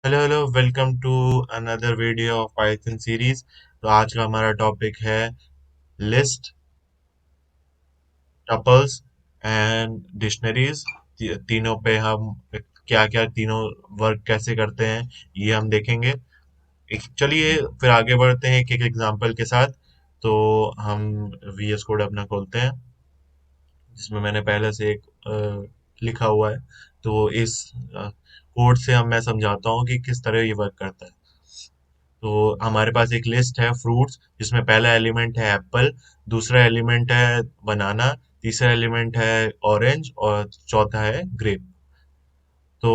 Hello hello welcome to another video of Python series. तो आज का हमारा टॉपिक है लिस्ट, टपल्स एंड डिक्शनरीज। तीनों पे हम क्या क्या तीनों वर्क कैसे करते हैं ये हम देखेंगे। चलिए फिर आगे बढ़ते हैं एक एक एग्जांपल के साथ। तो हम वीएस कोड अपना खोलते हैं जिसमें मैंने पहले से एक लिखा हुआ है। तो इस कोड से हम मैं समझाता हूँ कि किस तरह ये वर्क करता है। तो हमारे पास एक लिस्ट है फ्रूट्स जिसमें पहला एलिमेंट है एप्पल, दूसरा एलिमेंट है बनाना, तीसरा एलिमेंट है ऑरेंज और चौथा है ग्रेप। तो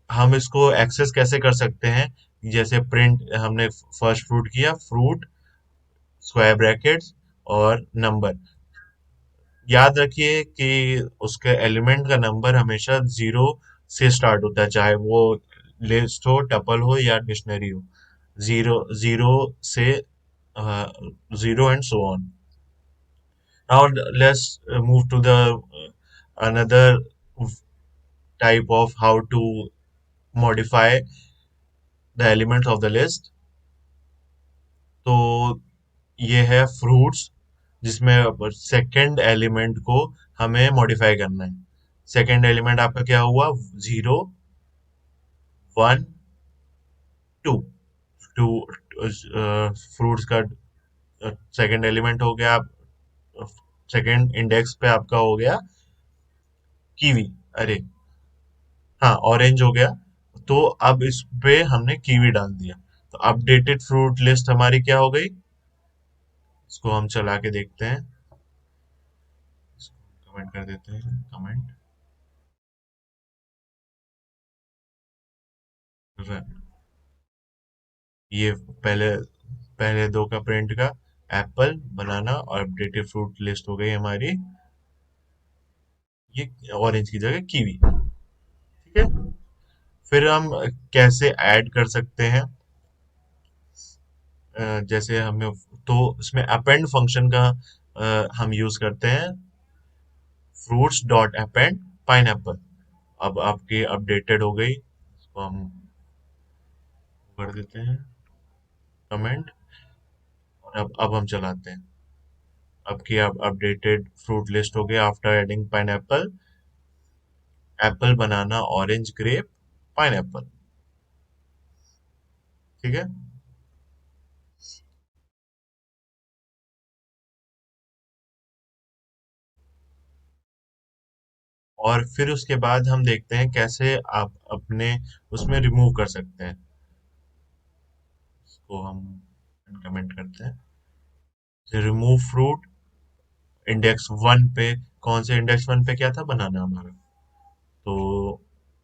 हम इसको एक्सेस कैसे कर सकते हैं? जैसे प्रिंट हमने फर्स्ट फ्रूट किया, फ्रूट स्क्वायर ब्रैकेट्स और नंबर। याद रखिए कि उसके एलिमेंट का नंबर हमेशा जीरो से स्टार्ट होता है, चाहे वो लिस्ट हो, टपल हो या डिक्शनरी हो। जीरो जीरो से zero and so on. Now let's move to the another type of how to modify the elements of the list. तो ये है फ्रूट्स जिसमें सेकंड एलिमेंट को हमें मॉडिफाई करना है। सेकंड एलिमेंट आपका क्या हुआ? Zero, one, two. Two fruits का सेकंड एलिमेंट हो गया। सेकंड इंडेक्स पे आपका हो गया कीवी। अरे हाँ, ऑरेंज हो गया। तो अब इस पे हमने कीवी डाल दिया। तो अपडेटेड फ्रूट लिस्ट हमारी क्या हो गई? इसको हम चला के देखते हैं। कमेंट कर देते हैं, कमेंट रन। ये पहले पहले दो का प्रिंट का एप्पल, बनाना और अपडेटेड फ्रूट लिस्ट हो गई हमारी। ये ऑरेंज की जगह कीवी। ठीक है। फिर हम कैसे ऐड कर सकते हैं? जैसे हमें तो इसमें अपेंड फंक्शन का हम यूज करते हैं। Fruits dot append pineapple. अब आपकी अपडेटेड हो गई, इसको हम कर देते हैं कमेंट। और अब हम चलाते हैं। अब की अब अपडेटेड फ्रूट लिस्ट हो गया आफ्टर एडिंग पाइनएप्पल, एप्पल, बनाना, ऑरेंज, ग्रेप, पाइनएप्पल। ठीक है। और फिर उसके बाद हम देखते हैं कैसे आप अपने उसमें रिमूव कर सकते हैं। इसको हम कमेंट करते हैं। रिमूव फ्रूट इंडेक्स वन पे। कौन से इंडेक्स वन पे क्या था? बनाना हमारा। तो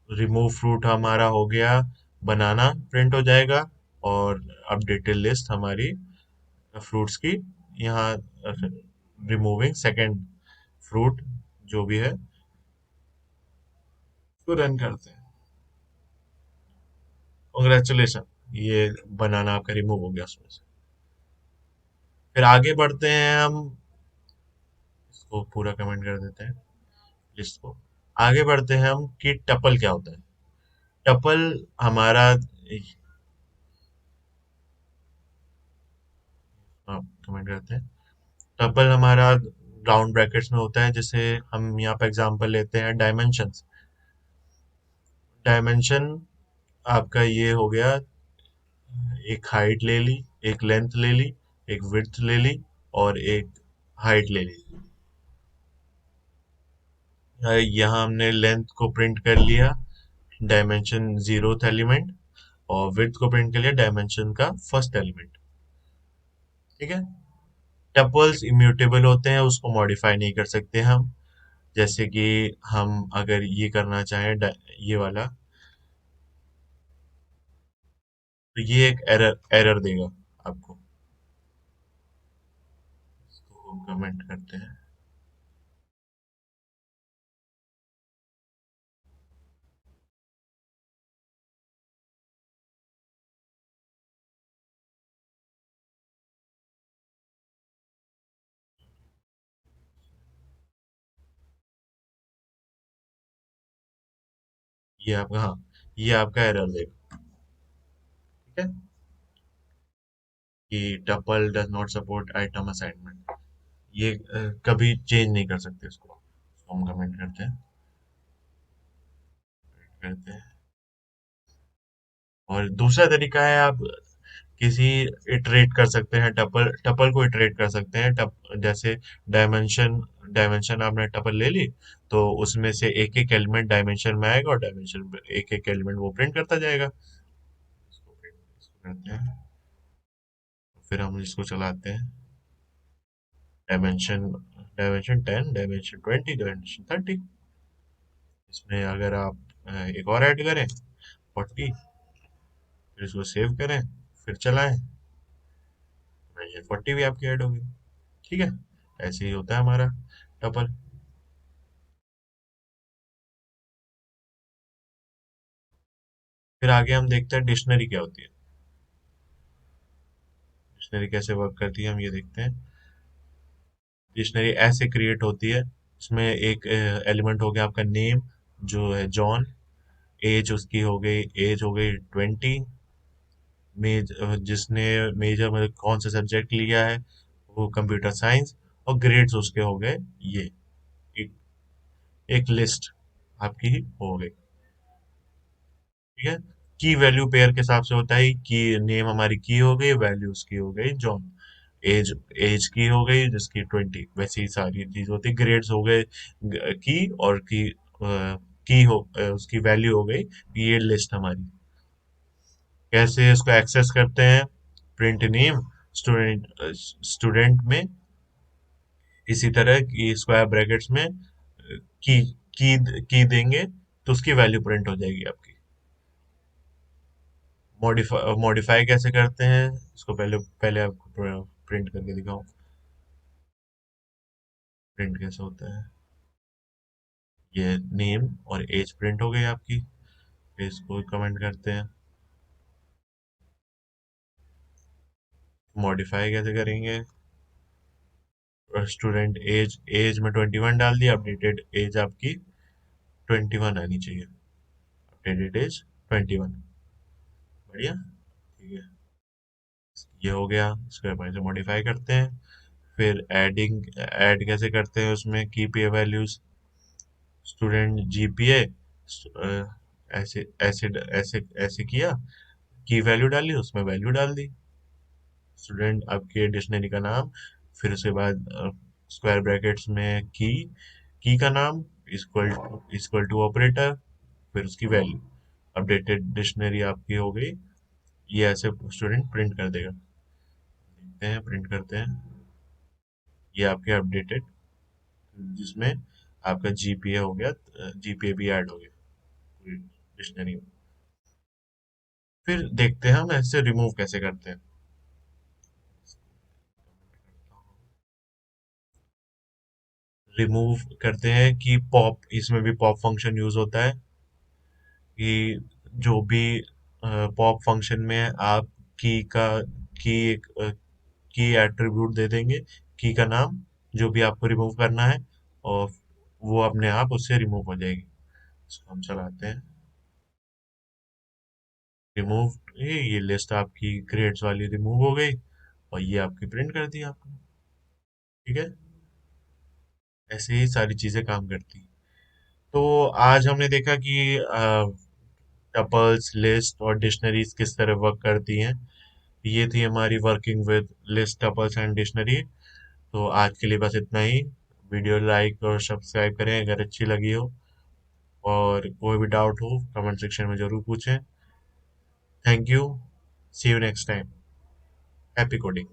रिमूव फ्रूट हमारा हो गया, बनाना प्रिंट हो जाएगा। और अपडेटेड लिस्ट हमारी फ्रूट्स की यहाँ रिमूविंग सेकंड फ्रूट जो भी है तो रन करते हैं। कॉन्ग्रेचुलेशन, ये बनाना आपका रिमूव हो गया उसमें से। फिर आगे बढ़ते हैं हम। इसको पूरा कमेंट कर देते हैं लिस्ट को। आगे बढ़ते हैं हम कि टपल क्या होता है। टपल हमारा, कमेंट करते हैं। टपल हमारा राउंड ब्रैकेट्स में होता है। जैसे हम यहाँ पे एग्जांपल लेते हैं डायमेंशंस। डायमेंशन आपका ये हो गया, एक हाइट ले ली, एक लेंथ ले ली, एक विड्थ ले ली और एक हाइट ले ली। यहाँ हमने लेंथ को प्रिंट कर लिया, डायमेंशन जीरोथ एलिमेंट, और विड्थ को प्रिंट कर लिया, डायमेंशन का फर्स्ट एलिमेंट। ठीक है। टपल्स इम्यूटेबल होते हैं, उसको मॉडिफाई नहीं कर सकते हम। जैसे कि हम अगर ये करना चाहें ये वाला, तो ये एक एरर एरर देगा आपको। इसको कमेंट करते हैं। ये आपका, हाँ, ये आपका एरर देगा। ठीक है, कि tuple does not support item assignment, ये कभी चेंज नहीं कर सकते इसको। हम कमेंट करते हैं। और दूसरा तरीका है, आप किसी इटरेट कर सकते हैं, टपल टपल को इटरेट कर सकते हैं, जैसे डायमेंशन डायमेंशन आपने टपल ले ली, तो उसमें से एक एक एलिमेंट डायमेंशन में आएगा और डायमेंशन में एक एक एलिमेंट वो प्रिंट करता जाएगा। इसको करते हैं, फिर हम इसको चलाते हैं। Dimension dimension 10, dimension 20, dimension 30। इसमें अगर आप एक और ऐड करें 40, फिर इसको सेव करें, फिर चलाएं, डायमेंशन 40 भी आपकी ऐड होगी। ठीक है, ऐसे ही होता है हमारा टपल। फिर आगे हम देखते हैं डिक्शनरी क्या होती है। डिक्शनरी कैसे वर्क करती है हम ये देखते हैं। डिक्शनरी ऐसे क्रिएट होती है, इसमें एक एलिमेंट हो गया आपका नेम, जो है जॉन, एज उसकी हो गई, एज हो गई 20, जिसने मेजर मतलब कौन सा सब्जेक्ट लिया है, वो कंप्यूटर साइंस, और ग्रेड्स उसके हो गए ये। एक, एक लिस्ट आपकी हो गई। ठीक है, की वैल्यू पेयर के हिसाब से होता है कि नेम हमारी की हो गई, वैल्यू उसकी हो गई जॉन, एज एज की हो गई जिसकी 20, वैसे ही सारी चीज होती है। ग्रेड्स हो गए की, और की हो उसकी वैल्यू हो गई। ये लिस्ट हमारी। कैसे इसको एक्सेस करते हैं, प्रिंट नेम स्टूडेंट स्टूडेंट में, इसी तरह की स्क्वायर ब्रैकेट्स में की की देंगे तो उसकी वैल्यू प्रिंट हो जाएगी आपकी। मॉडिफाई कैसे करते हैं, इसको पहले पहले आपको प्रिंट करके दिखाऊं। प्रिंट कैसे होता है, ये नेम और एज प्रिंट हो गई आपकी। फिर इसको कमेंट करते हैं। मॉडिफाई कैसे करेंगे, स्टूडेंट एज, एज में 21 डाल दिया, अपडेटेड एज आपकी 21 आनी चाहिए, अपडेटेड एज 21। बढ़िया, ठीक है, ये हो गया। इसको अपन से मॉडिफाई करते हैं। फिर ऐड कैसे करते हैं उसमें, की पे वैल्यूज, स्टूडेंट जीपीए, ऐसे ऐसे ऐसे ऐसे किया, की वैल्यू डाली, उसमें वैल्यू डाल दी, स्टूडेंट आपके डिक्शनरी का नाम, फिर उसके बाद स्क्वायर ब्रैकेट्स में की का नाम, इक्वल इक्वल टू ऑपरेटर, फिर उसकी वैल्यू, अपडेटेड डिक्शनरी आपकी हो गई। ये ऐसे स्टूडेंट प्रिंट कर देगा। देखते हैं, प्रिंट करते हैं, ये आपके अपडेटेड, जिसमें आपका जीपीए हो गया, जीपीए भी ऐड हो गया डिक्शनरी में। फिर देखते हैं हम ऐसे रिमूव कैसे करते हैं। रिमूव करते हैं कि पॉप, इसमें भी पॉप फंक्शन यूज होता है, कि जो भी पॉप फंक्शन में आप की का की एक की एट्रीब्यूट दे देंगे, की का नाम, जो भी आपको रिमूव करना है, और वो अपने आप उससे रिमूव हो जाएगी। इसको हम चलाते हैं, रिमूव, ये लिस्ट आपकी ग्रेड्स वाली रिमूव हो गई, और ये आपकी प्रिंट कर दी आपने। ठीक है, ऐसे ही सारी चीजें काम करती हैं। तो आज हमने देखा कि टपल्स, लिस्ट और डिक्शनरीज किस तरह वर्क करती हैं। ये थी हमारी working with list, tuples and dictionary. तो आज के लिए बस इतना ही। वीडियो लाइक और सब्सक्राइब करें अगर अच्छी लगी हो, और कोई भी डाउट हो कमेंट सेक्शन में जरूर पूछें। Thank you, see you next time, happy coding.